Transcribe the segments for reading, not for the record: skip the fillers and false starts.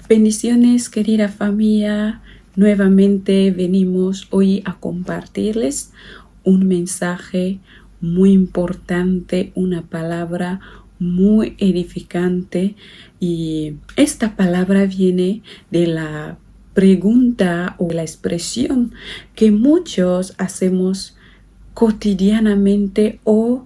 Bendiciones, querida familia. Nuevamente venimos hoy a compartirles un mensaje muy importante, una palabra muy edificante. Y esta palabra viene de la pregunta o la expresión que muchos hacemos cotidianamente o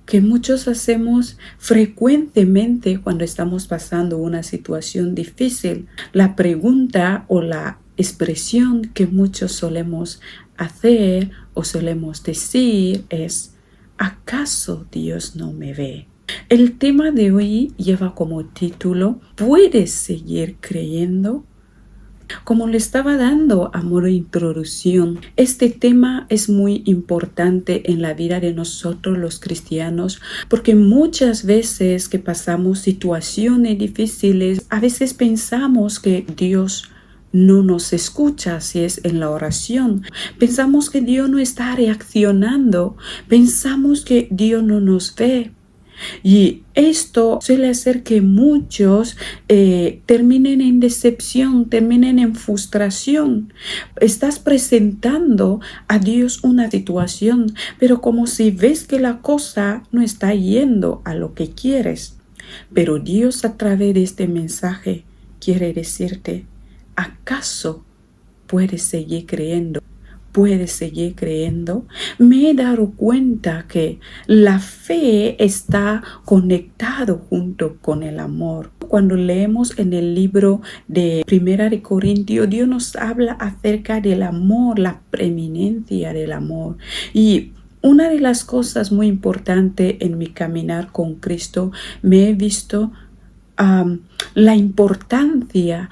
que muchos hacemos frecuentemente cuando estamos pasando una situación difícil. La pregunta o la expresión que muchos solemos hacer o solemos decir es: ¿acaso Dios no me ve? El tema de hoy lleva como título: ¿puedes seguir creyendo? Como le estaba dando a modo de introducción, este tema es muy importante en la vida de nosotros los cristianos, porque muchas veces que pasamos situaciones difíciles, a veces pensamos que Dios no nos escucha si es en la oración. Pensamos que Dios no está reaccionando. Pensamos que Dios no nos ve. Y esto suele hacer que muchos terminen en decepción, terminen en frustración. Estás presentando a Dios una situación, pero como si ves que la cosa no está yendo a lo que quieres. Pero Dios, a través de este mensaje, quiere decirte: ¿acaso puedes seguir creyendo? ¿Puedes seguir creyendo? Me he dado cuenta que la fe está conectado junto con el amor. Cuando leemos en el libro de Primera de Corintios, Dios nos habla acerca del amor, la preeminencia del amor. Y una de las cosas muy importantes en mi caminar con Cristo, me he visto la importancia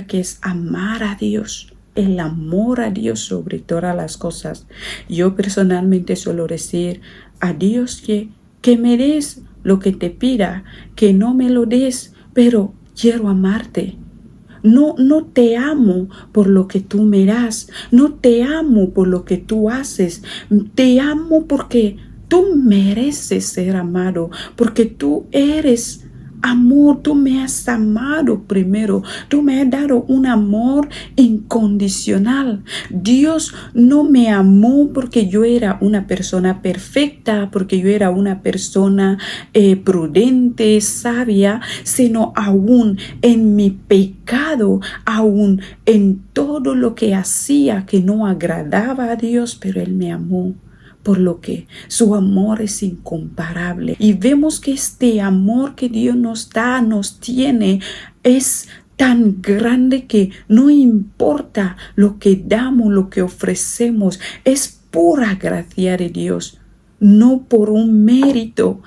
que es amar a Dios. El amor a Dios sobre todas las cosas. Yo personalmente suelo decir a Dios que me des lo que te pida, que no me lo des, pero quiero amarte. No te amo por lo que tú me das, no te amo por lo que tú haces, te amo porque tú mereces ser amado, porque tú eres amor, tú me has amado primero, tú me has dado un amor incondicional. Dios no me amó porque yo era una persona perfecta, porque yo era una persona prudente, sabia, sino aún en mi pecado, aún en todo lo que hacía que no agradaba a Dios, pero Él me amó. Por lo que su amor es incomparable. Y vemos que este amor que Dios nos da, nos tiene, es tan grande que no importa lo que damos, lo que ofrecemos, es pura gracia de Dios, no por un mérito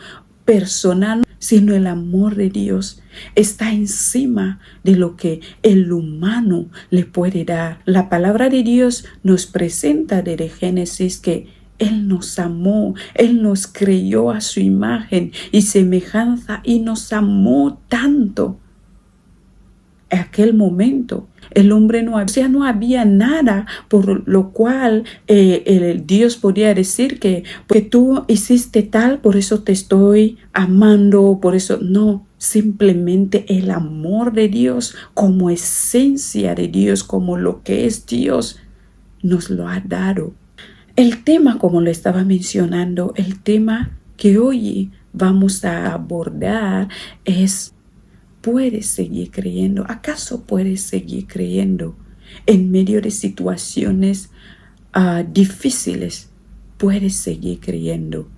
personal, sino el amor de Dios está encima de lo que el humano le puede dar. La palabra de Dios nos presenta desde Génesis que Él nos amó, Él nos creyó a su imagen y semejanza y nos amó tanto. En aquel momento el hombre no había nada por lo cual el Dios podía decir que tú hiciste tal, por eso te estoy amando, por eso no. Simplemente el amor de Dios como esencia de Dios, como lo que es Dios, nos lo ha dado. El tema, como lo estaba mencionando, el tema que hoy vamos a abordar es: ¿puedes seguir creyendo? ¿Acaso puedes seguir creyendo en medio de situaciones difíciles? ¿Puedes seguir creyendo?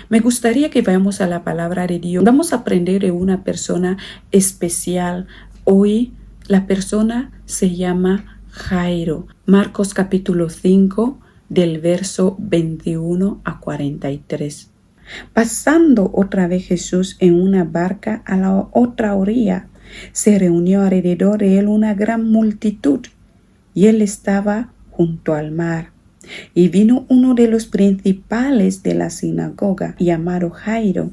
Me gustaría que vayamos a la palabra de Dios. Vamos a aprender de una persona especial. Hoy la persona se llama Jairo. Marcos capítulo 5. Del verso 21 a 43. Pasando otra vez Jesús en una barca a la otra orilla, se reunió alrededor de él una gran multitud, y él estaba junto al mar. Y vino uno de los principales de la sinagoga, llamado Jairo,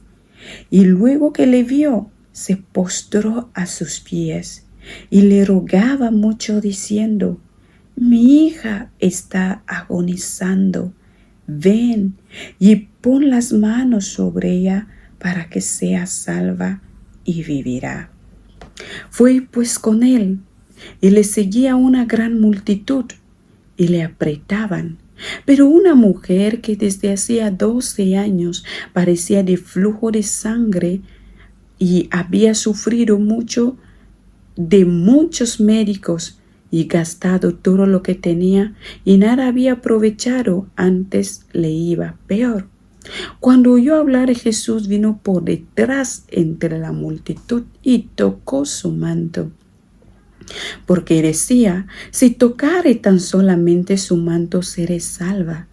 y luego que le vio, se postró a sus pies, y le rogaba mucho, diciendo: mi hija está agonizando. Ven y pon las manos sobre ella para que sea salva y vivirá. Fue pues con él, y le seguía una gran multitud, y le apretaban. Pero una mujer que desde hacía 12 años padecía de flujo de sangre y había sufrido mucho de muchos médicos y gastado todo lo que tenía y nada había aprovechado, antes le iba peor. Cuando oyó hablar de Jesús, vino por detrás entre la multitud y tocó su manto, porque decía: si tocare tan solamente su manto, seré salva.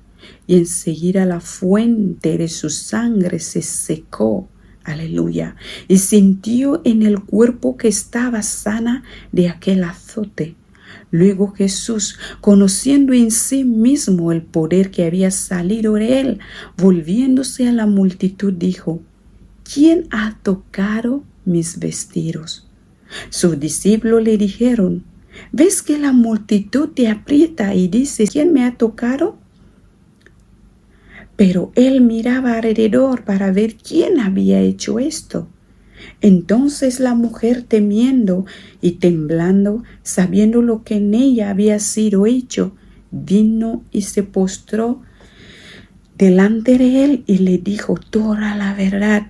Y enseguida la fuente de su sangre se secó. Aleluya. Y sintió en el cuerpo que estaba sana de aquel azote. Luego Jesús, conociendo en sí mismo el poder que había salido de él, volviéndose a la multitud, dijo: ¿quién ha tocado mis vestidos? Sus discípulos le dijeron: ¿ves que la multitud te aprieta y dices: ¿quién me ha tocado? Pero él miraba alrededor para ver quién había hecho esto. Entonces la mujer, temiendo y temblando, sabiendo lo que en ella había sido hecho, vino y se postró delante de él y le dijo toda la verdad.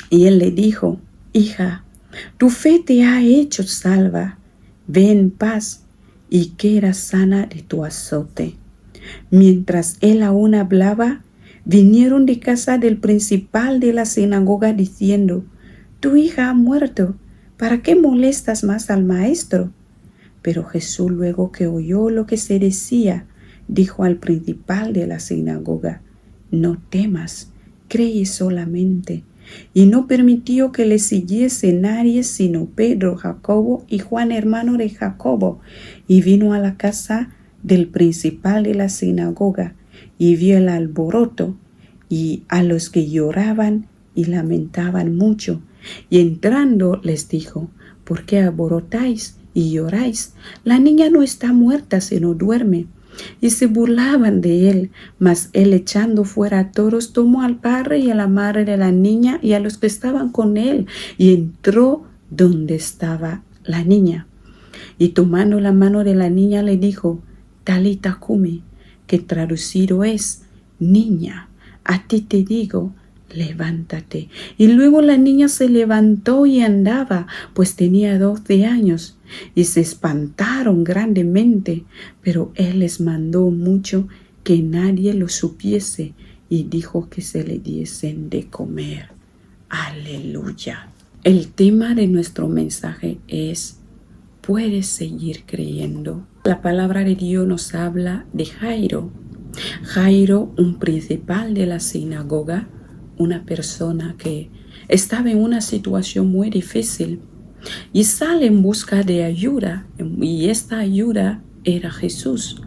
Y él le dijo: hija, tu fe te ha hecho salva. Ve en paz y queda sana de tu azote. Mientras él aún hablaba, vinieron de casa del principal de la sinagoga diciendo: tu hija ha muerto, ¿para qué molestas más al maestro? Pero Jesús, luego que oyó lo que se decía, dijo al principal de la sinagoga: no temas, cree solamente. Y no permitió que le siguiese nadie sino Pedro, Jacobo y Juan, hermano de Jacobo. Y vino a la casa del principal de la sinagoga y vio el alboroto y a los que lloraban y lamentaban mucho. Y entrando les dijo: ¿por qué alborotáis y lloráis? La niña no está muerta, sino duerme. Y se burlaban de él, mas él, echando fuera a todos, tomó al padre y a la madre de la niña y a los que estaban con él, y entró donde estaba la niña. Y tomando la mano de la niña le dijo: Talita cumi, que traducido es: niña, a ti te digo, levántate. Y luego la niña se levantó y andaba, pues tenía 12 años. Y se espantaron grandemente, pero él les mandó mucho que nadie lo supiese, y dijo que se le diesen de comer. Aleluya. El tema de nuestro mensaje es: puedes seguir creyendo. La palabra de Dios nos habla de Jairo. Jairo, un principal de la sinagoga, una persona que estaba en una situación muy difícil y sale en busca de ayuda, y esta ayuda era Jesús.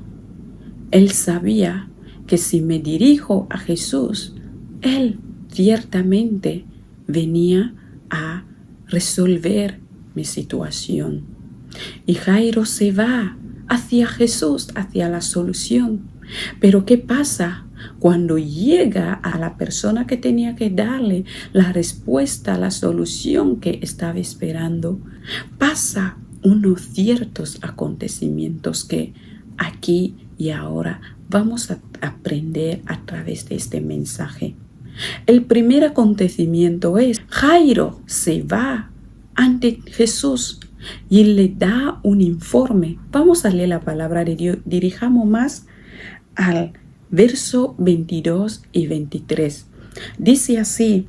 Él sabía que si me dirijo a Jesús, Él ciertamente venía a resolver mi situación. Y Jairo se va hacia Jesús, hacia la solución. Pero ¿qué pasa? Cuando llega a la persona que tenía que darle la respuesta, la solución que estaba esperando, pasa unos ciertos acontecimientos que aquí y ahora vamos a aprender a través de este mensaje. El primer acontecimiento es: Jairo se va ante Jesús y le da un informe. Vamos a leer la palabra de Dios. Dirijamos más al verso 22 y 23. Dice así: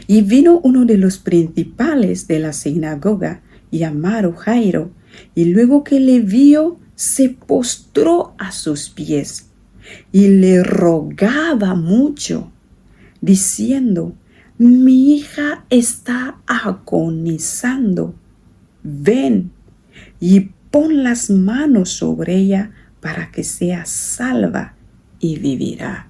y vino uno de los principales de la sinagoga, llamado Jairo, y luego que le vio, se postró a sus pies y le rogaba mucho, diciendo: mi hija está agonizando. Ven y pon las manos sobre ella para que sea salva y vivirá.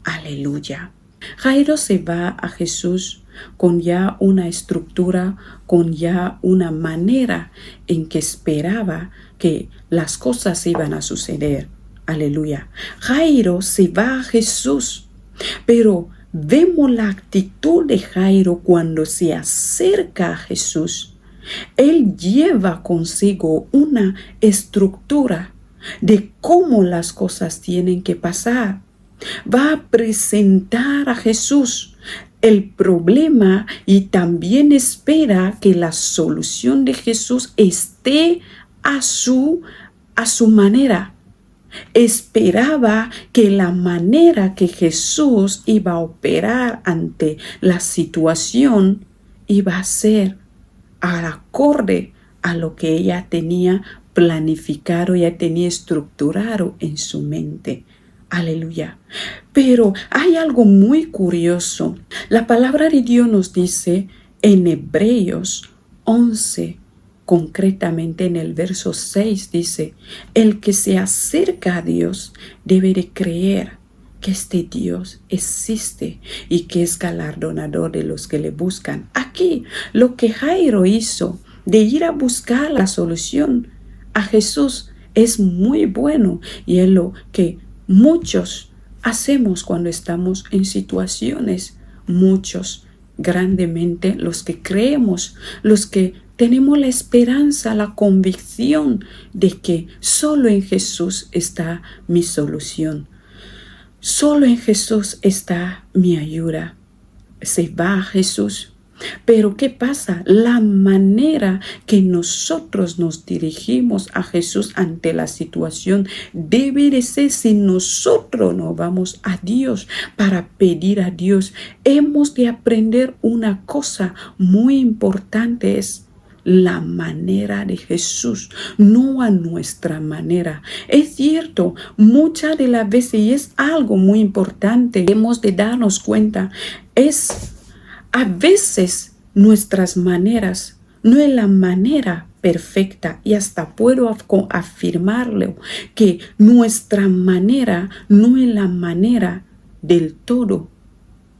Aleluya. Jairo se va a Jesús con ya una estructura, con ya una manera en que esperaba que las cosas iban a suceder. Aleluya. Jairo se va a Jesús, pero vemos la actitud de Jairo cuando se acerca a Jesús. Él lleva consigo una estructura de cómo las cosas tienen que pasar. Va a presentar a Jesús el problema y también espera que la solución de Jesús esté a su manera. Esperaba que la manera que Jesús iba a operar ante la situación iba a ser acorde a lo que ella tenía planificado, ya tenía estructurado en su mente. Aleluya. Pero hay algo muy curioso. La palabra de Dios nos dice en Hebreos 11, concretamente en el verso 6, dice: el que se acerca a Dios debe de creer que este Dios existe y que es galardonador de los que le buscan. Aquí, lo que Jairo hizo de ir a buscar la solución a Jesús es muy bueno, y es lo que muchos hacemos cuando estamos en situaciones. Muchos, grandemente, los que creemos, los que tenemos la esperanza, la convicción de que solo en Jesús está mi solución. Solo en Jesús está mi ayuda. Se va a Jesús. Pero ¿qué pasa? La manera que nosotros nos dirigimos a Jesús ante la situación debe de ser, si nosotros no vamos a Dios para pedir a Dios, hemos de aprender una cosa muy importante: es la manera de Jesús, no a nuestra manera. Es cierto, muchas de las veces, y es algo muy importante, hemos de darnos cuenta, es a veces nuestras maneras no es la manera perfecta, y hasta puedo afirmarlo que nuestra manera no es la manera del todo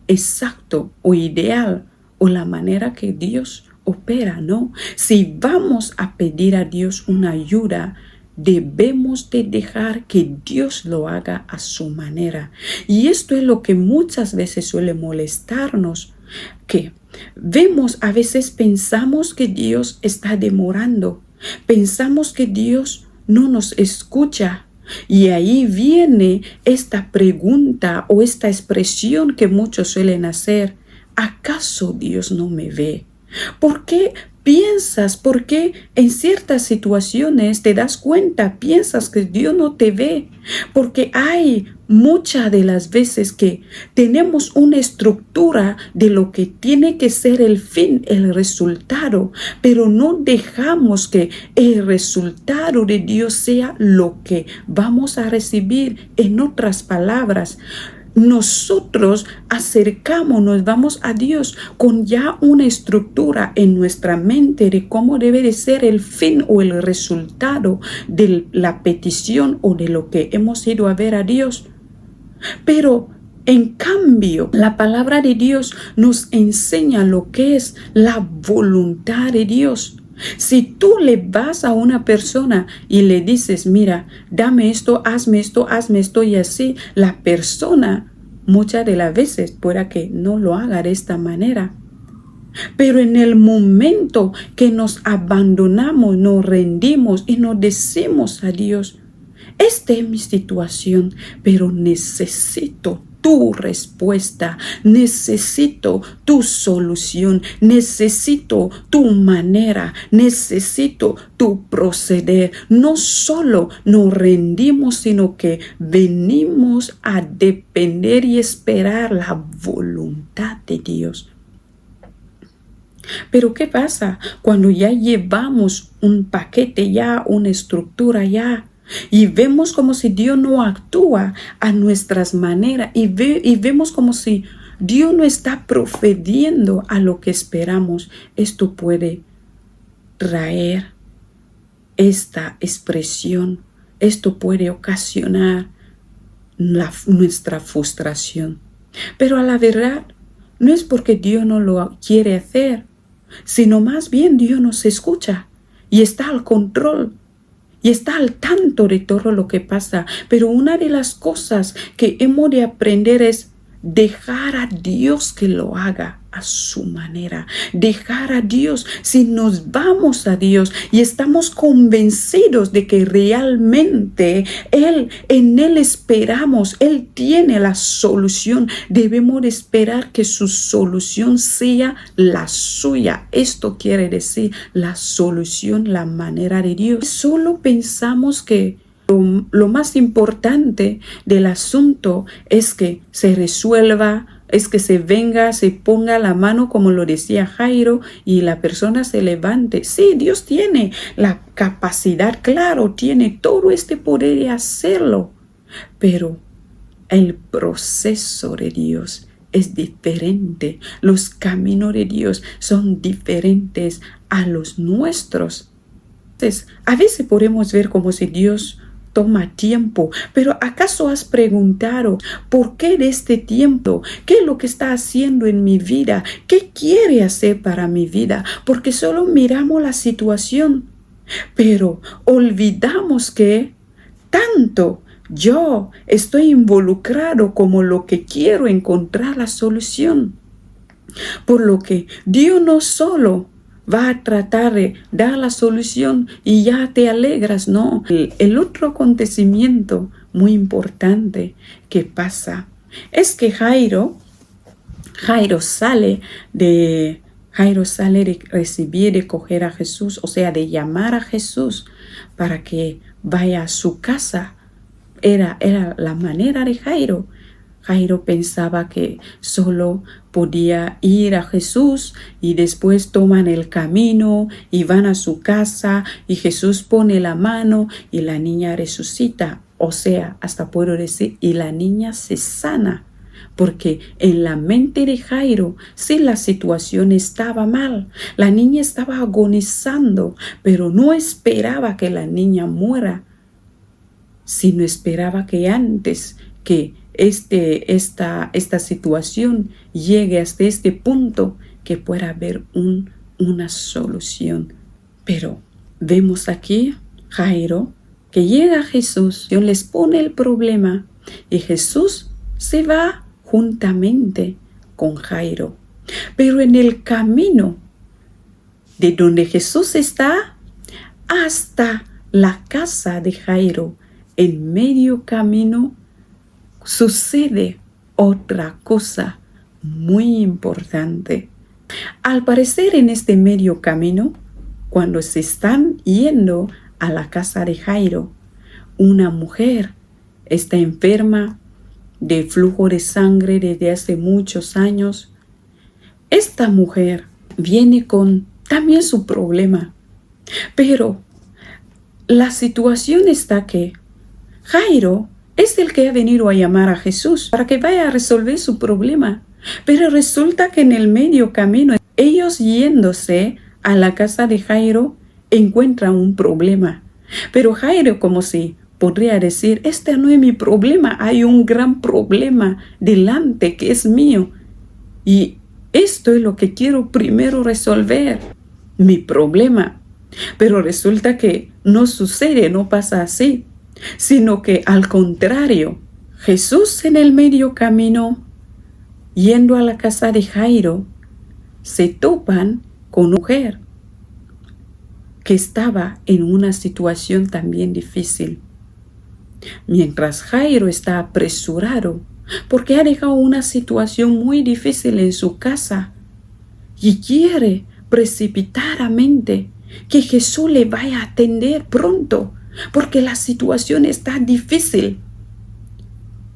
exacto o ideal, o la manera que Dios opera, ¿no? Si vamos a pedir a Dios una ayuda, debemos de dejar que Dios lo haga a su manera. Y esto es lo que muchas veces suele molestarnos, que vemos, a veces pensamos que Dios está demorando, pensamos que Dios no nos escucha. Y ahí viene esta pregunta o esta expresión que muchos suelen hacer: ¿acaso Dios no me ve? ¿Por qué piensas? ¿Por qué en ciertas situaciones te das cuenta, piensas que Dios no te ve? Porque hay muchas de las veces que tenemos una estructura de lo que tiene que ser el fin, el resultado, pero no dejamos que el resultado de Dios sea lo que vamos a recibir. En otras palabras, nosotros nos vamos a Dios con ya una estructura en nuestra mente de cómo debe de ser el fin o el resultado de la petición o de lo que hemos ido a ver a Dios. Pero en cambio, la palabra de Dios nos enseña lo que es la voluntad de Dios. Si tú le vas a una persona y le dices: mira, dame esto, hazme esto y así, la persona muchas de las veces pueda que no lo haga de esta manera. Pero en el momento que nos abandonamos, nos rendimos y nos decimos a Dios: esta es mi situación, pero necesito tu respuesta, necesito tu solución, necesito tu manera, necesito tu proceder. No solo nos rendimos, sino que venimos a depender y esperar la voluntad de Dios. Pero ¿qué pasa cuando ya llevamos un paquete, ya una estructura, ya? Y vemos como si Dios no actúa a nuestras maneras, y vemos como si Dios no está procediendo a lo que esperamos. Esto puede traer esta expresión, esto puede ocasionar nuestra frustración. Pero a la verdad, no es porque Dios no lo quiere hacer, sino más bien Dios nos escucha y está al control. Y está al tanto de todo lo que pasa. Pero una de las cosas que hemos de aprender es dejar a Dios que lo haga a su manera, dejar a Dios. Si nos vamos a Dios y estamos convencidos de que realmente en Él esperamos, Él tiene la solución, debemos de esperar que su solución sea la suya. Esto quiere decir la solución, la manera de Dios. Solo pensamos que lo más importante del asunto es que se resuelva, es que se venga, se ponga la mano, como lo decía Jairo, y la persona se levante. Sí, Dios tiene la capacidad, claro, tiene todo este poder de hacerlo, pero el proceso de Dios es diferente. Los caminos de Dios son diferentes a los nuestros. Entonces, a veces podemos ver como si Dios toma tiempo, pero ¿acaso has preguntado por qué de este tiempo? ¿Qué es lo que está haciendo en mi vida? ¿Qué quiere hacer para mi vida? Porque solo miramos la situación, pero olvidamos que tanto yo estoy involucrado como lo que quiero encontrar la solución. Por lo que Dios no solo va a tratar de dar la solución y ya te alegras, no. El otro acontecimiento muy importante que pasa es que Jairo sale de recibir, de coger a Jesús, o sea, de llamar a Jesús para que vaya a su casa. Era la manera de Jairo. Jairo pensaba que solo podía ir a Jesús y después toman el camino y van a su casa y Jesús pone la mano y la niña resucita. O sea, hasta puedo decir, y la niña se sana. Porque en la mente de Jairo, sí, la situación estaba mal. La niña estaba agonizando, pero no esperaba que la niña muera, sino esperaba que antes que esta situación llegue hasta este punto, que pueda haber una solución. Pero vemos aquí Jairo que llega a Jesús, Dios les pone el problema y Jesús se va juntamente con Jairo. Pero en el camino de donde Jesús está hasta la casa de Jairo, en medio camino, sucede otra cosa muy importante. Al parecer, en este medio camino, cuando se están yendo a la casa de Jairo, una mujer está enferma de flujo de sangre desde hace muchos años. Esta mujer viene con también su problema, pero la situación está que Jairo es el que ha venido a llamar a Jesús para que vaya a resolver su problema. Pero resulta que en el medio camino, ellos yéndose a la casa de Jairo, encuentran un problema. Pero Jairo, como si podría decir, este no es mi problema, hay un gran problema delante que es mío. Y esto es lo que quiero primero resolver, mi problema. Pero resulta que no sucede, no pasa así, sino que al contrario, Jesús en el medio camino, yendo a la casa de Jairo, se topan con una mujer que estaba en una situación también difícil. Mientras Jairo está apresurado porque ha dejado una situación muy difícil en su casa y quiere precipitadamente que Jesús le vaya a atender pronto, porque la situación está difícil.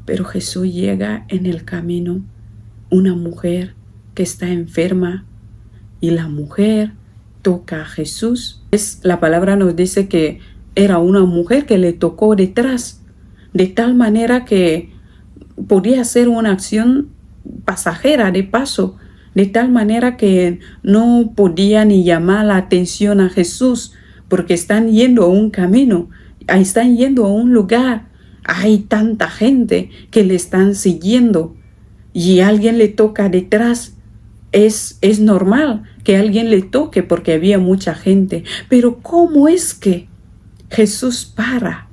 Pero Jesús llega en el camino, una mujer que está enferma, y la mujer toca a Jesús. La palabra nos dice que era una mujer que le tocó detrás, de tal manera que podía ser una acción pasajera de paso, de tal manera que no podía ni llamar la atención a Jesús, porque están yendo a un camino, están yendo a un lugar, hay tanta gente que le están siguiendo y alguien le toca detrás. Es normal que alguien le toque porque había mucha gente, pero ¿cómo es que Jesús para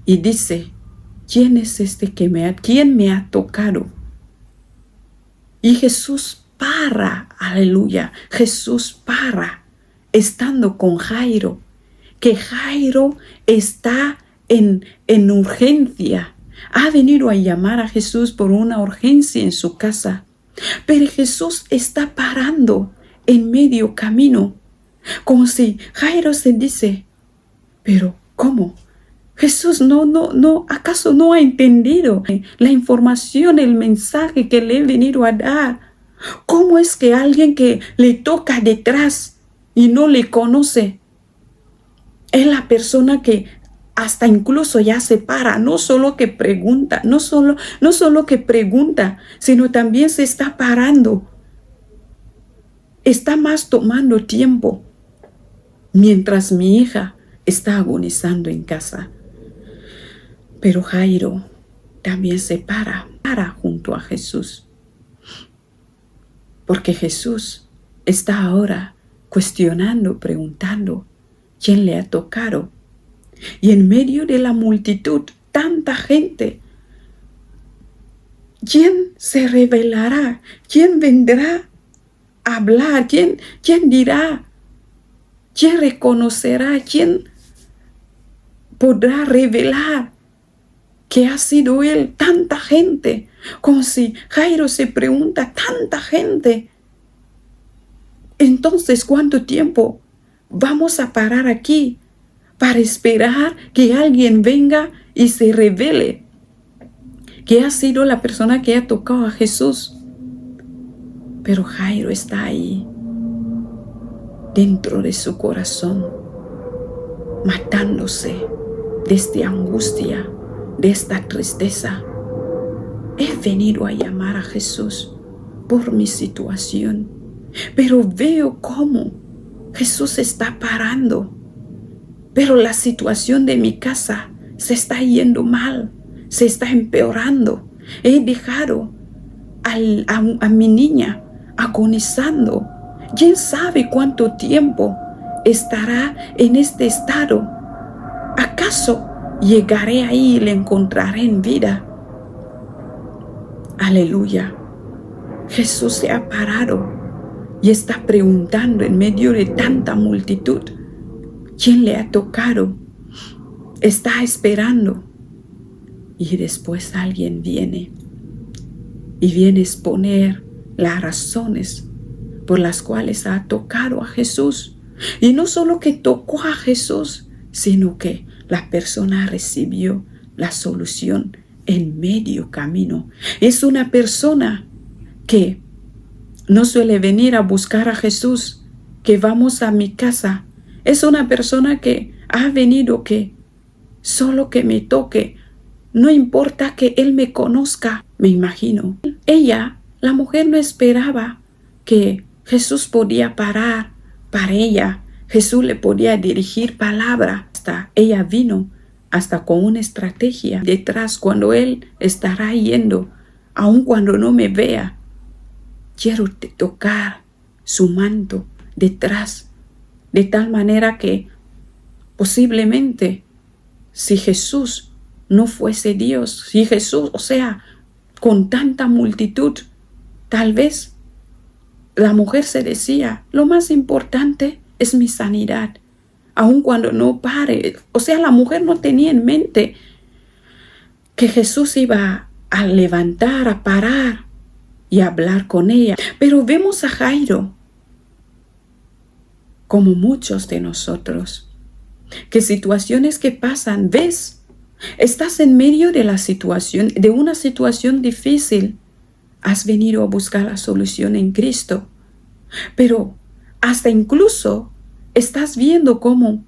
y dice, ¿quién es este quién me ha tocado? Y Jesús para, aleluya, Jesús para, estando con Jairo, que Jairo está en urgencia. Ha venido a llamar a Jesús por una urgencia en su casa. Pero Jesús está parando en medio camino. Como si Jairo se dice, pero ¿cómo? Jesús ¿acaso no ha entendido la información, el mensaje que le he venido a dar? ¿Cómo es que alguien que le toca detrás y no le conoce es la persona que hasta incluso ya se para? No solo que pregunta, no solo que pregunta, sino también se está parando. Está más tomando tiempo mientras mi hija está agonizando en casa. Pero Jairo también se para junto a Jesús. Porque Jesús está ahora cuestionando, preguntando, ¿quién le ha tocado? Y en medio de la multitud, tanta gente, ¿quién se revelará? ¿Quién vendrá a hablar? ¿Quién dirá? ¿Quién reconocerá? ¿Quién podrá revelar que ha sido él? Tanta gente, como si Jairo se pregunta, tanta gente. Entonces, ¿cuánto tiempo vamos a parar aquí para esperar que alguien venga y se revele que ha sido la persona que ha tocado a Jesús? Pero Jairo está ahí, dentro de su corazón, matándose de esta angustia, de esta tristeza. He venido a llamar a Jesús por mi situación, pero veo cómo Jesús está parando. Pero la situación de mi casa se está yendo mal, se está empeorando. He dejado a mi niña agonizando. ¿Quién sabe cuánto tiempo estará en este estado? ¿Acaso llegaré ahí y le encontraré en vida? Aleluya. Jesús se ha parado y está preguntando en medio de tanta multitud, ¿quién le ha tocado? Está esperando. Y después alguien viene y viene a exponer las razones por las cuales ha tocado a Jesús. Y no solo que tocó a Jesús, sino que la persona recibió la solución en medio camino. Es una persona que no suele venir a buscar a Jesús, que vamos a mi casa. Es una persona que ha venido que solo que me toque, no importa que él me conozca, me imagino. Ella, la mujer, no esperaba que Jesús podía parar para ella. Jesús le podía dirigir palabra. Hasta ella vino hasta con una estrategia detrás. Cuando él estará yendo, aun cuando no me vea, quiero tocar su manto detrás, de tal manera que posiblemente si Jesús no fuese Dios, si Jesús, con tanta multitud, tal vez la mujer se decía, lo más importante es mi sanidad, aun cuando no pare. La mujer no tenía en mente que Jesús iba a levantar, a parar y a hablar con ella. Pero vemos a Jairo, como muchos de nosotros, que situaciones que pasan, ves, estás en medio de la situación, de una situación difícil, has venido a buscar la solución en Cristo, pero hasta incluso estás viendo cómo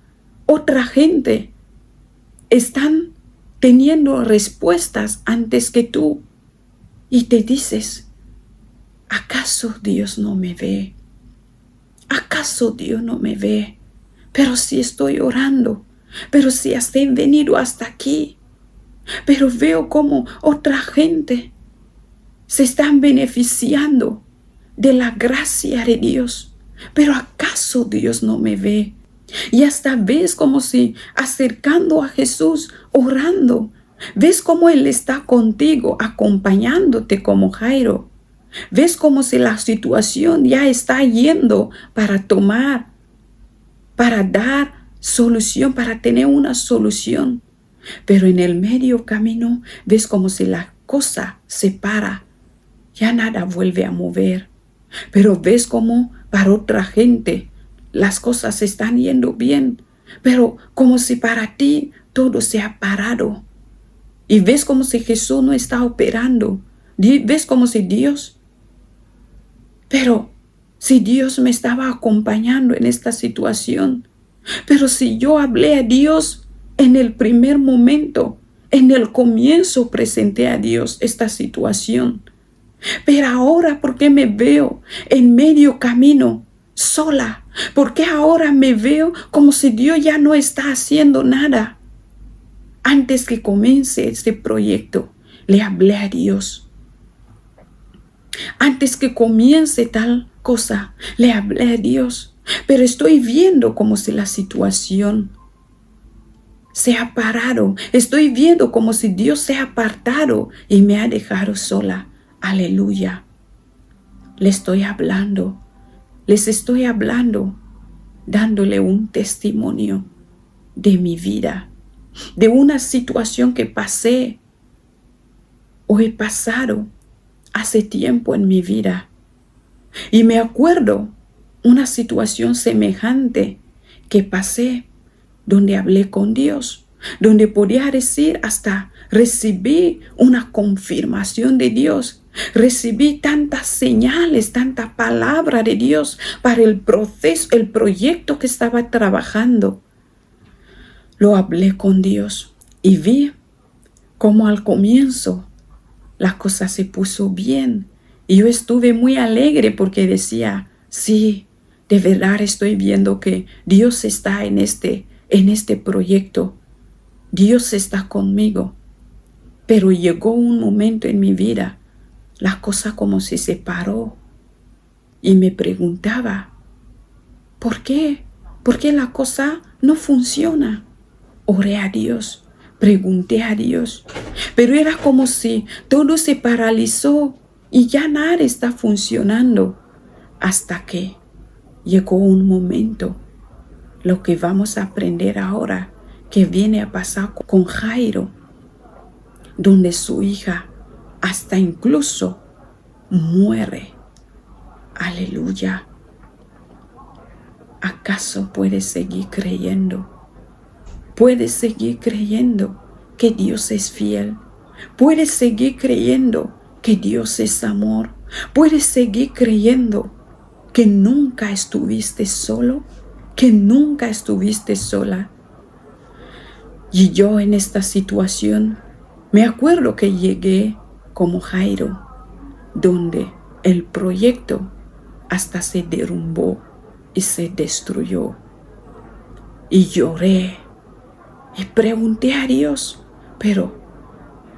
otra gente están teniendo respuestas antes que tú y te dices, ¿acaso Dios no me ve? ¿Acaso Dios no me ve? Pero si estoy orando, pero si has venido hasta aquí, pero veo como otra gente se están beneficiando de la gracia de Dios, pero ¿acaso Dios no me ve? Y hasta ves como si acercando a Jesús, orando, ves como Él está contigo, acompañándote como Jairo, Ves como si la situación ya está yendo para tomar, para dar solución, para tener una solución. Pero en el medio camino ves como si la cosa se para, ya nada vuelve a mover. Pero ves como para otra gente las cosas están yendo bien, pero como si para ti todo se ha parado. Y ves como si Jesús no está operando. Ves como si Dios, pero si Dios me estaba acompañando en esta situación, pero si yo hablé a Dios en el primer momento, en el comienzo presenté a Dios esta situación. Pero ahora, ¿por qué me veo en medio camino sola? ¿Por qué ahora me veo como si Dios ya no está haciendo nada? Antes que comience este proyecto, le hablé a Dios. Antes que comience tal cosa, le hablé a Dios. Pero estoy viendo como si la situación se ha parado. Estoy viendo como si Dios se ha apartado y me ha dejado sola. Aleluya. Les estoy hablando, dándole un testimonio de mi vida, de una situación que pasé o he pasado hace tiempo en mi vida. Y me acuerdo una situación semejante que pasé donde hablé con Dios, donde podía decir hasta recibí una confirmación de Dios. Recibí tantas señales, tanta palabra de Dios para el proceso, el proyecto que estaba trabajando. Lo hablé con Dios y vi cómo al comienzo la cosa se puso bien. Y yo estuve muy alegre porque decía, sí, de verdad estoy viendo que Dios está en este proyecto. Dios está conmigo. Pero llegó un momento en mi vida, la cosa como si se paró y me preguntaba, ¿por qué? ¿Por qué la cosa no funciona? Oré a Dios, pregunté a Dios, pero era como si todo se paralizó y ya nada está funcionando hasta que llegó un momento, lo que vamos a aprender ahora, que viene a pasar con Jairo, donde su hija hasta incluso muere. Aleluya. ¿Acaso puedes seguir creyendo? ¿Puedes seguir creyendo que Dios es fiel? ¿Puedes seguir creyendo que Dios es amor? ¿Puedes seguir creyendo que nunca estuviste solo? ¿Que nunca estuviste sola? Y yo en esta situación me acuerdo que llegué como Jairo, donde el proyecto hasta se derrumbó y se destruyó. Y lloré y pregunté a Dios, pero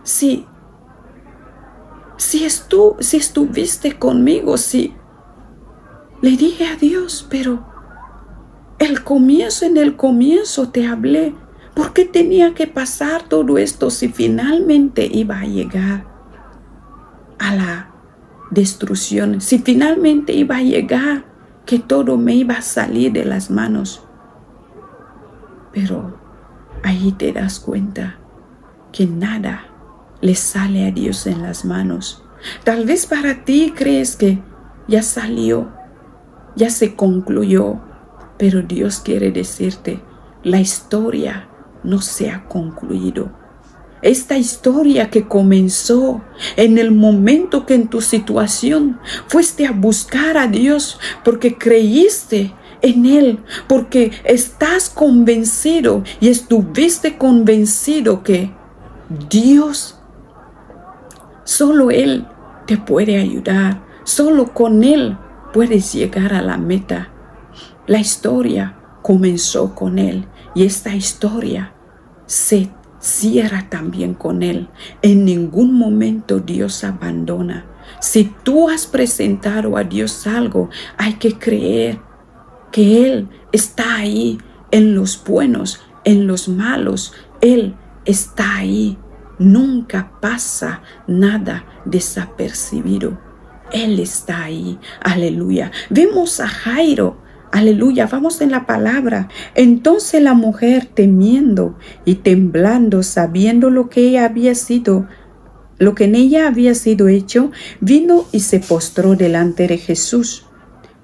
si estuviste conmigo, le dije a Dios, pero en el comienzo te hablé. ¿Por qué tenía que pasar todo esto si finalmente iba a llegar a la destrucción? Si finalmente iba a llegar que todo me iba a salir de las manos. Pero ahí te das cuenta que nada le sale a Dios en las manos. Tal vez para ti crees que ya salió, ya se concluyó, pero Dios quiere decirte, la historia no se ha concluido. Esta historia que comenzó en el momento que en tu situación fuiste a buscar a Dios porque creíste en Él, porque estás convencido y estuviste convencido que Dios, solo Él te puede ayudar, solo con Él puedes llegar a la meta. La historia comenzó con Él y esta historia se cierra también con Él. En ningún momento Dios abandona. Si tú has presentado a Dios algo, hay que creer que Él está ahí en los buenos, en los malos. Él está ahí. Nunca pasa nada desapercibido. Él está ahí. Aleluya. Vemos a Jairo. Aleluya. Vamos en la palabra. Entonces la mujer, temiendo y temblando, sabiendo lo que ella había sido, lo que en ella había sido hecho, vino y se postró delante de Jesús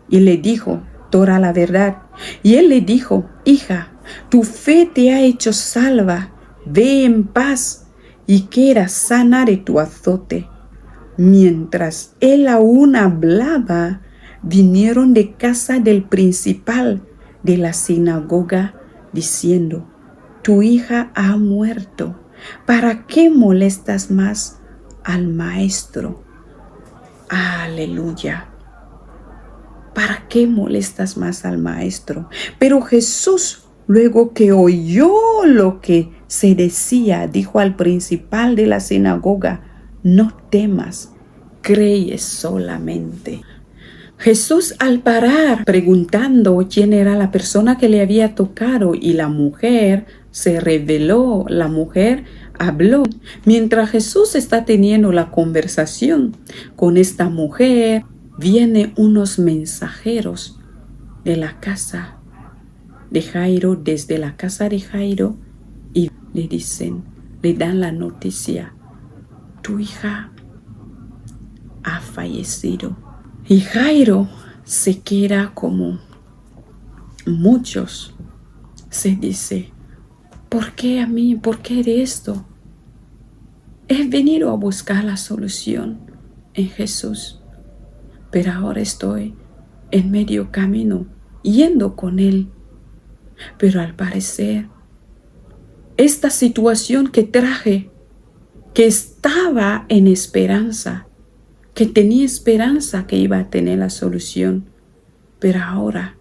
y le dijo toda la verdad. Y él le dijo: hija, tu fe te ha hecho salva. Ve en paz y queda sana de tu azote. Mientras él aún hablaba, vinieron de casa del principal de la sinagoga diciendo: tu hija ha muerto. ¿Para qué molestas más al maestro? Aleluya. ¿Para qué molestas más al maestro? Pero Jesús, luego que oyó lo que se decía, dijo al principal de la sinagoga: no temas, cree solamente. Jesús, al parar preguntando quién era la persona que le había tocado, y la mujer se reveló, la mujer habló. Mientras Jesús está teniendo la conversación con esta mujer, vienen unos mensajeros de la casa de Jairo, desde la casa de Jairo, y le dicen, le dan la noticia: tu hija ha fallecido. Y Jairo se queda como muchos. Se dice: ¿por qué a mí? ¿Por qué de esto? He venido a buscar la solución en Jesús, pero ahora estoy en medio camino, yendo con Él. Pero al parecer, esta situación que traje, que estaba en esperanza, que tenía esperanza que iba a tener la solución, pero ahora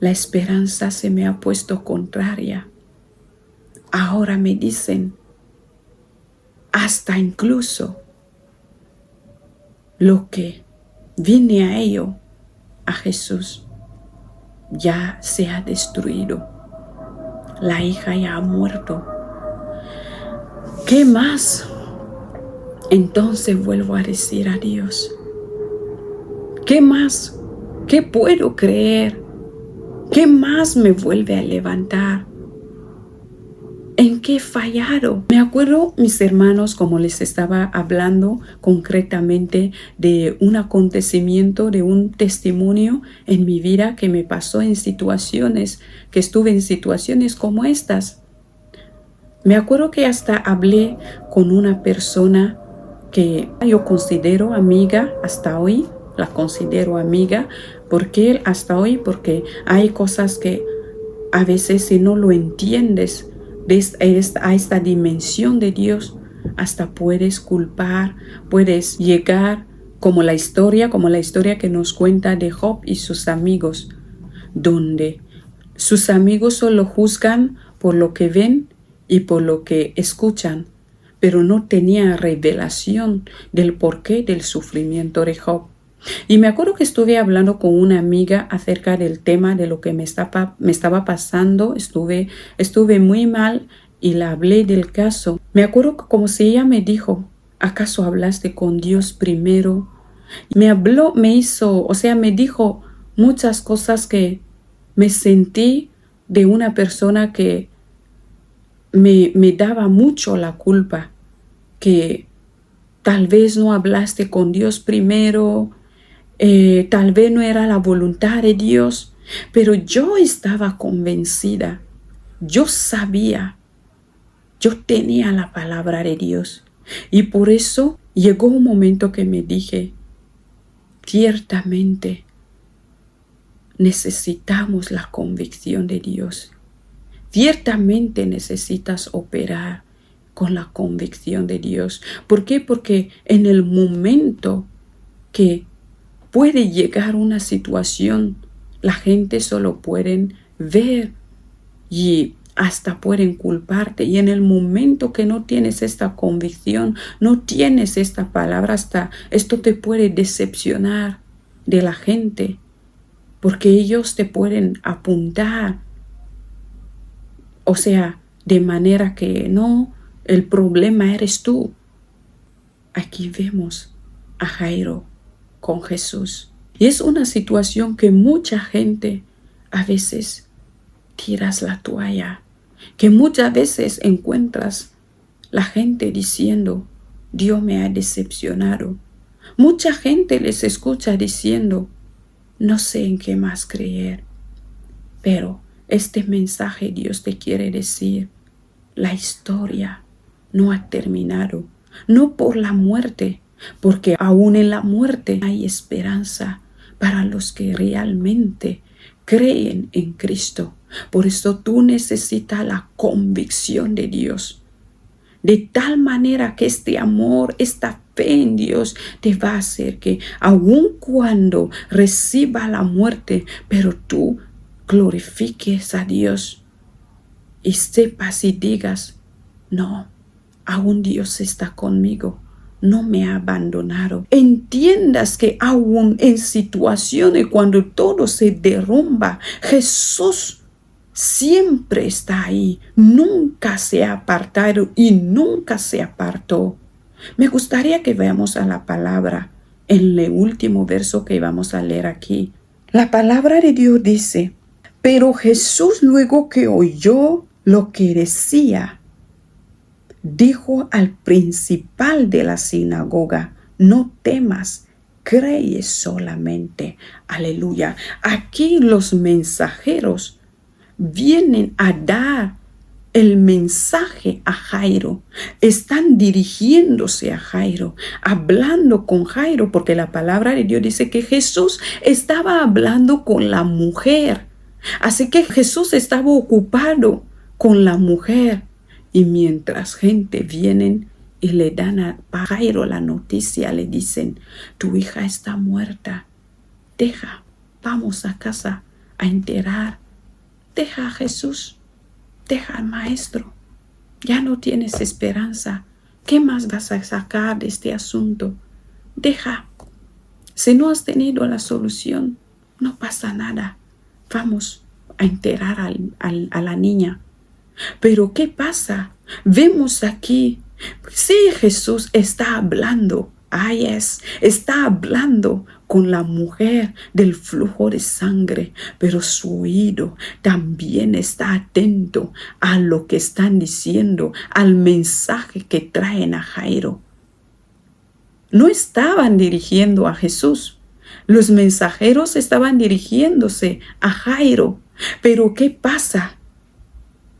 la esperanza se me ha puesto contraria. Ahora me dicen, hasta incluso lo que vine a ello, a Jesús, ya se ha destruido. La hija ya ha muerto. ¿Qué más? Entonces vuelvo a decir a Dios: ¿qué más? ¿Qué puedo creer? ¿Qué más me vuelve a levantar? ¿En qué he fallado? Me acuerdo, mis hermanos, como les estaba hablando concretamente de un acontecimiento, de un testimonio en mi vida que me pasó en situaciones, que estuve en situaciones como estas. Me acuerdo que hasta hablé con una persona que yo considero amiga hasta hoy, la considero amiga. ¿Por qué hasta hoy? Porque hay cosas que a veces, si no lo entiendes a esta dimensión de Dios, hasta puedes culpar, puedes llegar como la historia que nos cuenta de Job y sus amigos, donde sus amigos solo juzgan por lo que ven y por lo que escuchan, pero no tenía revelación del porqué del sufrimiento de Job. Y me acuerdo que estuve hablando con una amiga acerca del tema de lo que me estaba pasando. Estuve muy mal y le hablé del caso. Me acuerdo que como si ella me dijo: ¿acaso hablaste con Dios primero? Me dijo muchas cosas que me sentí de una persona que me daba mucho la culpa, que tal vez no hablaste con Dios primero, tal vez no era la voluntad de Dios, pero yo estaba convencida, yo sabía, yo tenía la palabra de Dios, y por eso llegó un momento que me dije: ciertamente necesitamos la convicción de Dios, ciertamente necesitas operar con la convicción de Dios. ¿Por qué? Porque en el momento que puede llegar una situación, la gente solo pueden ver y hasta pueden culparte. Y en el momento que no tienes esta convicción, no tienes esta palabra, hasta esto te puede decepcionar de la gente, porque ellos te pueden apuntar. O sea, de manera que no, el problema eres tú. Aquí vemos a Jairo con Jesús. Y es una situación que mucha gente a veces tiras la toalla, que muchas veces encuentras la gente diciendo, Dios me ha decepcionado. Mucha gente les escucha diciendo, no sé en qué más creer. Pero este mensaje Dios te quiere decir, la historia no ha terminado, no por la muerte, porque aún en la muerte hay esperanza para los que realmente creen en Cristo. Por eso tú necesitas la convicción de Dios, de tal manera que este amor, esta fe en Dios te va a hacer que aun cuando reciba la muerte, pero tú glorifiques a Dios y sepas y digas, no, aún Dios está conmigo, no me ha abandonado. Entiendas que aún en situaciones cuando todo se derrumba, Jesús siempre está ahí, nunca se ha apartado y nunca se apartó. Me gustaría que veamos a la palabra en el último verso que vamos a leer aquí. La palabra de Dios dice, pero Jesús luego que oyó lo que decía, dijo al principal de la sinagoga, no temas, cree solamente. Aleluya. Aquí los mensajeros vienen a dar el mensaje a Jairo. Están dirigiéndose a Jairo, hablando con Jairo, porque la palabra de Dios dice que Jesús estaba hablando con la mujer. Así que Jesús estaba ocupado con la mujer. Y mientras gente vienen y le dan a Jairo la noticia, le dicen, tu hija está muerta. Deja, vamos a casa a enterrar. Deja a Jesús, deja al maestro. Ya no tienes esperanza. ¿Qué más vas a sacar de este asunto? Deja. Si no has tenido la solución, no pasa nada. Vamos a enterrar a la niña. Pero ¿qué pasa? Vemos aquí, sí, Jesús está hablando. Está hablando con la mujer del flujo de sangre, pero su oído también está atento a lo que están diciendo, al mensaje que traen a Jairo. No estaban dirigiendo a Jesús. Los mensajeros estaban dirigiéndose a Jairo. Pero ¿qué pasa?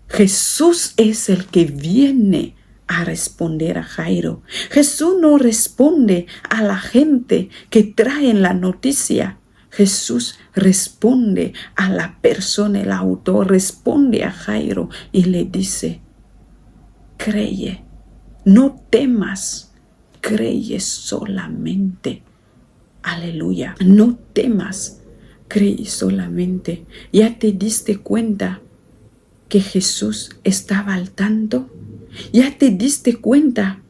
Jesús es el que viene a responder a Jairo. Jesús no responde a la gente que traen la noticia. Jesús responde a la persona, el autor, responde a Jairo y le dice, cree, no temas, cree solamente. Aleluya, no temas, cree solamente. ¿Ya te diste cuenta que Jesús estaba al tanto? ¿Ya te diste cuenta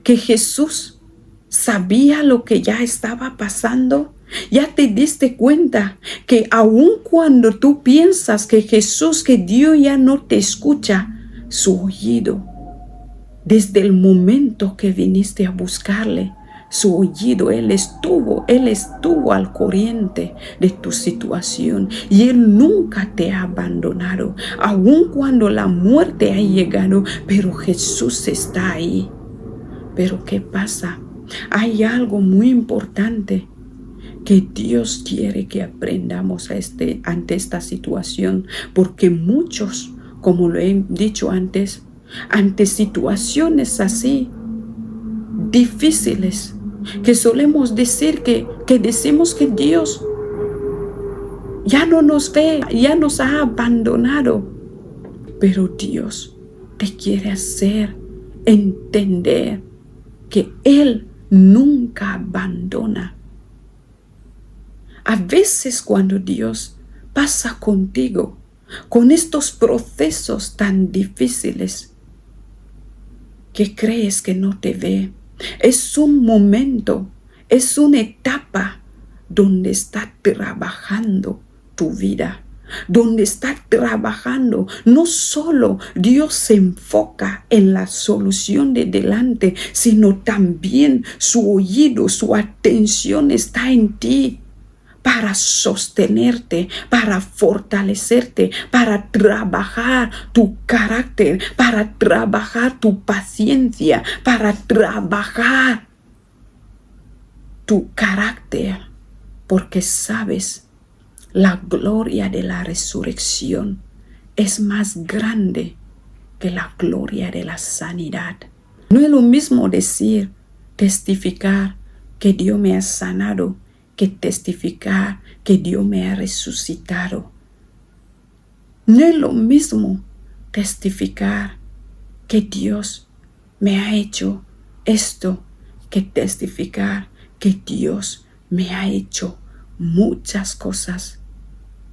que Jesús sabía lo que ya estaba pasando? ¿Ya te diste cuenta que aun cuando tú piensas que Jesús, que Dios ya no te escucha, su oído, desde el momento que viniste a buscarle, su oído, Él estuvo al corriente de tu situación y Él nunca te ha abandonado, aun cuando la muerte ha llegado, pero Jesús está ahí. Pero ¿qué pasa? Hay algo muy importante que Dios quiere que aprendamos ante esta situación, porque muchos, como lo he dicho antes, ante situaciones así difíciles, que solemos decir que decimos que Dios ya no nos ve, ya nos ha abandonado. Pero Dios te quiere hacer entender que Él nunca abandona. A veces cuando Dios pasa contigo con estos procesos tan difíciles, que crees que no te ve, es un momento, es una etapa donde está trabajando tu vida, donde está trabajando, no solo Dios se enfoca en la solución de delante, sino también su oído, su atención está en ti para sostenerte, para fortalecerte, para trabajar tu carácter, para trabajar tu paciencia, para trabajar tu carácter, porque sabes, la gloria de la resurrección es más grande que la gloria de la sanidad. No es lo mismo decir, testificar que Dios me ha sanado, que testificar que Dios me ha resucitado. No es lo mismo testificar que Dios me ha hecho esto, que testificar que Dios me ha hecho muchas cosas.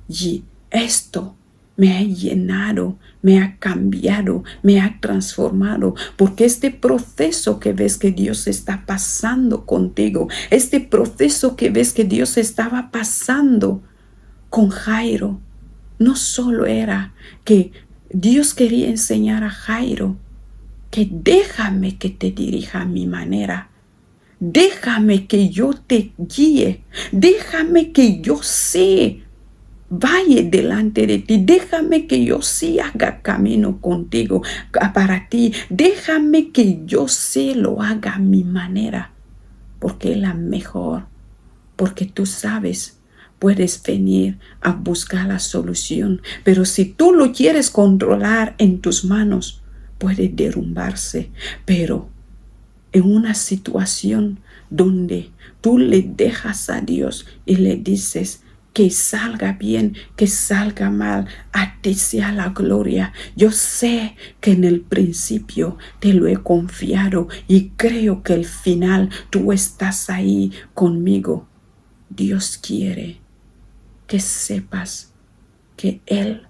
Y esto me ha llenado, me ha cambiado, me ha transformado, porque este proceso que ves que Dios está pasando contigo, este proceso que ves que Dios estaba pasando con Jairo, no solo era que Dios quería enseñar a Jairo que déjame que te dirija a mi manera. Déjame que yo te guíe. Déjame que yo vaya delante de ti. Déjame que yo haga camino contigo para ti. Déjame que yo lo haga a mi manera. Porque es la mejor. Porque tú sabes, puedes venir a buscar la solución. Pero si tú lo quieres controlar en tus manos, puede derrumbarse. Pero en una situación donde tú le dejas a Dios y le dices que salga bien, que salga mal, a ti sea la gloria. Yo sé que en el principio te lo he confiado y creo que al final tú estás ahí conmigo. Dios quiere que sepas que Él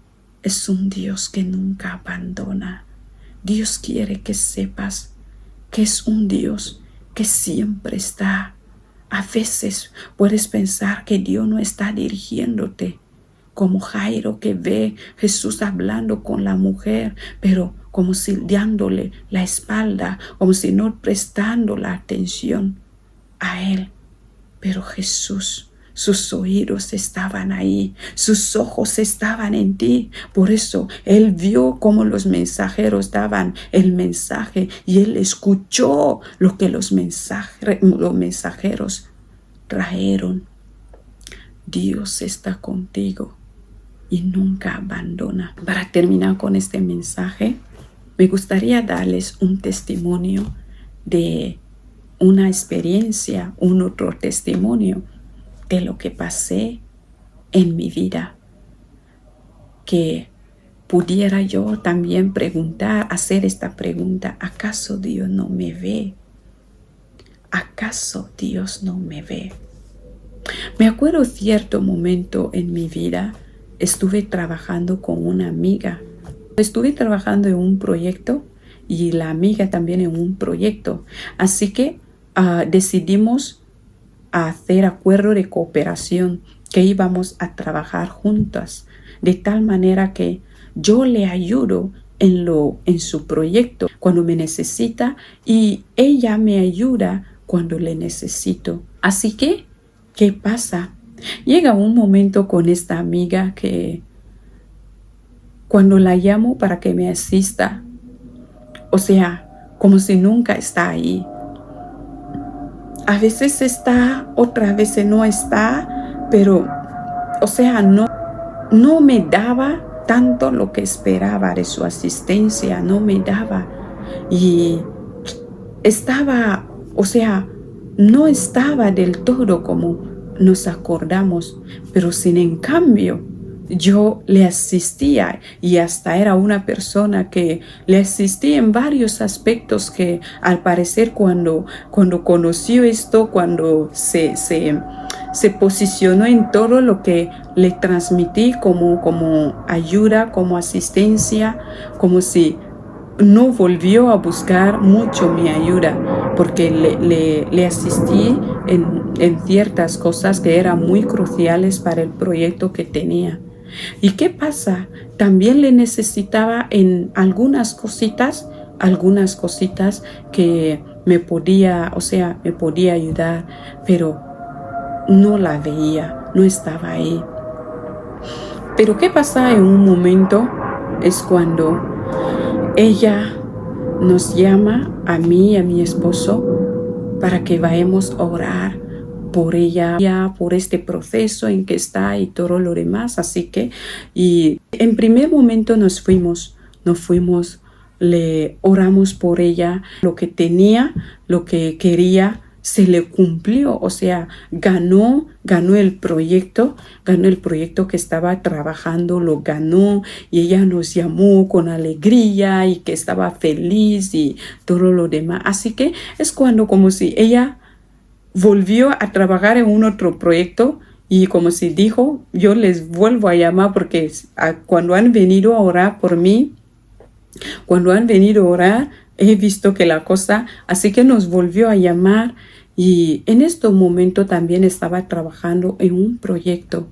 es un Dios que nunca abandona. Dios quiere que sepas que es un Dios que siempre está. A veces puedes pensar que Dios no está dirigiéndote, como Jairo que ve a Jesús hablando con la mujer, pero como si dándole la espalda, como si no prestando la atención a Él. Pero Jesús, sus oídos estaban ahí, sus ojos estaban en ti. Por eso Él vio cómo los mensajeros daban el mensaje y Él escuchó lo que los mensajeros trajeron. Dios está contigo y nunca abandona. Para terminar con este mensaje, me gustaría darles un testimonio de una experiencia, un otro testimonio de lo que pasé en mi vida, que pudiera yo también hacer esta pregunta: ¿acaso Dios no me ve? ¿Acaso Dios no me ve? Me acuerdo cierto momento en mi vida, estuve trabajando con una amiga. Estuve trabajando en un proyecto y la amiga también en un proyecto. Así que decidimos hacer acuerdo de cooperación, que íbamos a trabajar juntas, de tal manera que yo le ayudo en su proyecto cuando me necesita y ella me ayuda cuando le necesito. Así que, ¿qué pasa? Llega un momento con esta amiga que cuando la llamo para que me asista, o sea, como si nunca está ahí. A veces está, otras veces no está, pero, o sea, no me daba tanto lo que esperaba de su asistencia, no me daba. Y estaba, o sea, no estaba del todo como nos acordamos, pero sin en cambio, yo le asistía y hasta era una persona que le asistía en varios aspectos que al parecer cuando conoció esto, cuando se posicionó en todo lo que le transmití como ayuda, como asistencia, como si no volvió a buscar mucho mi ayuda, porque le asistí en ciertas cosas que eran muy cruciales para el proyecto que tenía. ¿Y qué pasa? También le necesitaba en algunas cositas que me podía ayudar, pero no la veía, no estaba ahí. Pero ¿qué pasa en un momento? Es cuando ella nos llama a mí y a mi esposo para que vayamos a orar por ella, por este proceso en que está y todo lo demás. Así que, y en primer momento nos fuimos, le oramos por ella, lo que tenía, lo que quería, se le cumplió, o sea, ganó el proyecto que estaba trabajando, lo ganó, y ella nos llamó con alegría y que estaba feliz y todo lo demás. Así que es cuando como si ella volvió a trabajar en un otro proyecto y como si dijo, yo les vuelvo a llamar porque cuando han venido a orar por mí, he visto que la cosa, así que nos volvió a llamar. Y en este momento también estaba trabajando en un proyecto,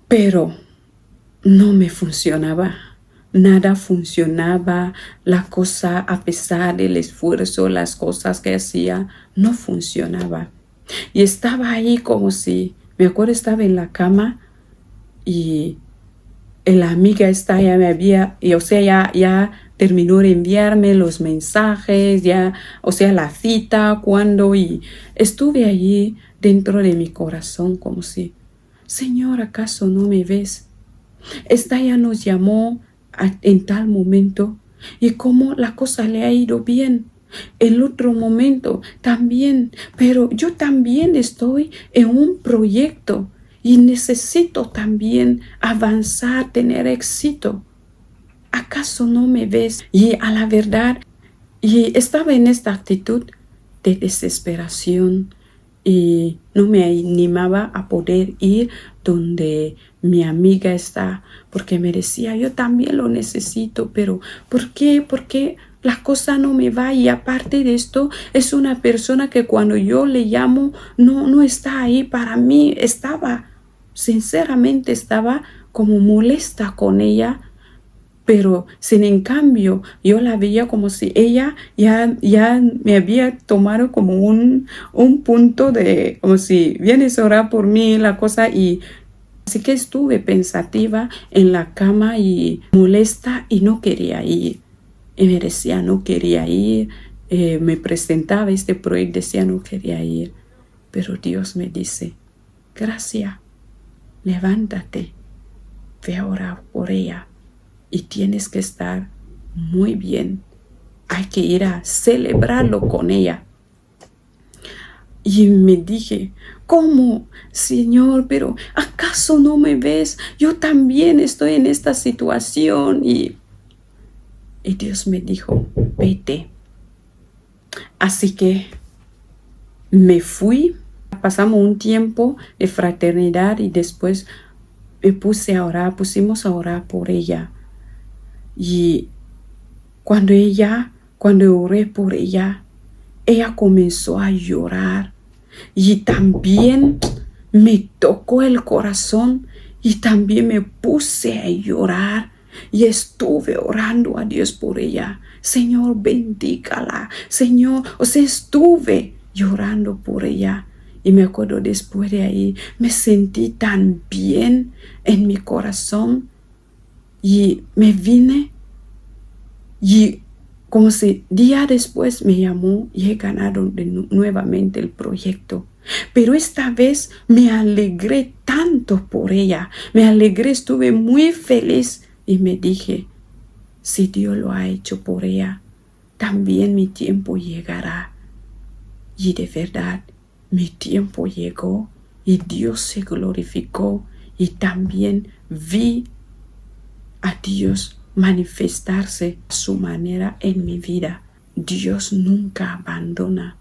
pero no me funcionaba. Nada funcionaba, la cosa, a pesar del esfuerzo, las cosas que hacía, no funcionaba. Y estaba ahí como si, me acuerdo, estaba en la cama y la amiga esta ya me había, ya terminó de enviarme los mensajes, la cita, cuándo, y estuve allí dentro de mi corazón como si, Señor, ¿acaso no me ves? Esta ya nos llamó en tal momento y cómo la cosa le ha ido bien. El otro momento también, pero yo también estoy en un proyecto y necesito también avanzar, tener éxito. ¿Acaso no me ves? Y a la verdad, y estaba en esta actitud de desesperación y no me animaba a poder ir donde mi amiga está, porque me decía, yo también lo necesito, pero ¿por qué? ¿Por qué la cosa no me va? Y aparte de esto, es una persona que cuando yo le llamo, no está ahí para mí. Sinceramente estaba como molesta con ella, pero sin en cambio yo la veía como si ella ya me había tomado como un punto de, como si vienes a orar por mí, la cosa, y así que estuve pensativa en la cama y molesta y no quería ir. Y me decía, no quería ir, me presentaba este proyecto, decía, no quería ir. Pero Dios me dice, Gracia, levántate, ve a orar por ella. Y tienes que estar muy bien. Hay que ir a celebrarlo con ella. Y me dije, ¿cómo, Señor? Pero ¿acaso no me ves? Yo también estoy en esta situación. Y Dios me dijo, vete. Así que me fui. Pasamos un tiempo de fraternidad y después pusimos a orar por ella. Y cuando oré por ella, ella comenzó a llorar y también me tocó el corazón y también me puse a llorar y estuve orando a Dios por ella. Señor, bendícala. Señor, estuve llorando por ella. Y me acuerdo después de ahí, me sentí tan bien en mi corazón. Y me vine y como si día después me llamó y he ganado nuevamente el proyecto. Pero esta vez me alegré tanto por ella. Me alegré, estuve muy feliz y me dije, si Dios lo ha hecho por ella, también mi tiempo llegará. Y de verdad, mi tiempo llegó y Dios se glorificó y también vi a Dios manifestarse a su manera en mi vida. Dios nunca abandona